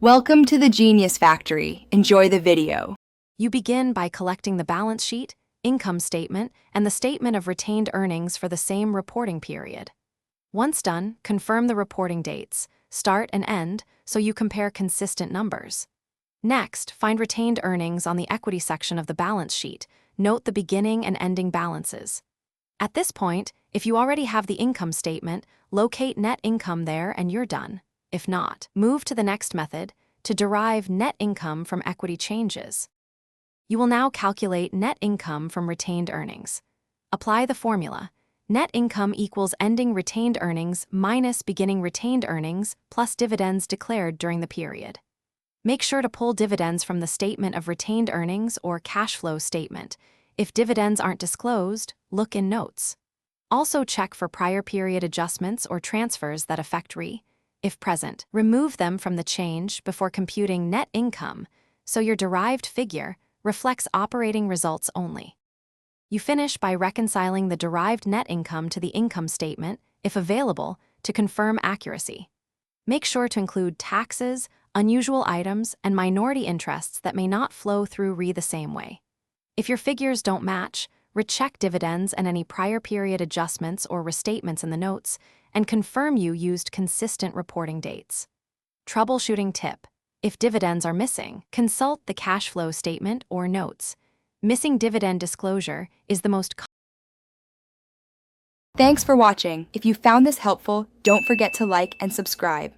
Welcome to the Genius Factory. Enjoy the video. You begin by collecting the balance sheet, income statement, and the statement of retained earnings for the same reporting period. Once done, confirm the reporting dates, start and end, so you compare consistent numbers. Next, find retained earnings on the equity section of the balance sheet. Note the beginning and ending balances. At this point, if you already have the income statement, locate net income there and you're done. If not, move to the next method to derive net income from equity changes. You will now calculate net income from retained earnings. Apply the formula. Net income equals ending retained earnings minus beginning retained earnings plus dividends declared during the period. Make sure to pull dividends from the statement of retained earnings or cash flow statement. If dividends aren't disclosed, look in notes. Also check for prior period adjustments or transfers that affect If present, remove them from the change before computing net income, so your derived figure reflects operating results only. You finish by reconciling the derived net income to the income statement, if available, to confirm accuracy. Make sure to include taxes, unusual items, and minority interests that may not flow through the same way. If your figures don't match, recheck dividends and any prior period adjustments or restatements in the notes, and confirm you used consistent reporting dates. Troubleshooting tip: if dividends are missing, consult the cash flow statement or notes. Missing dividend disclosure is the most Thanks for watching. If you found this helpful, don't forget to like and subscribe.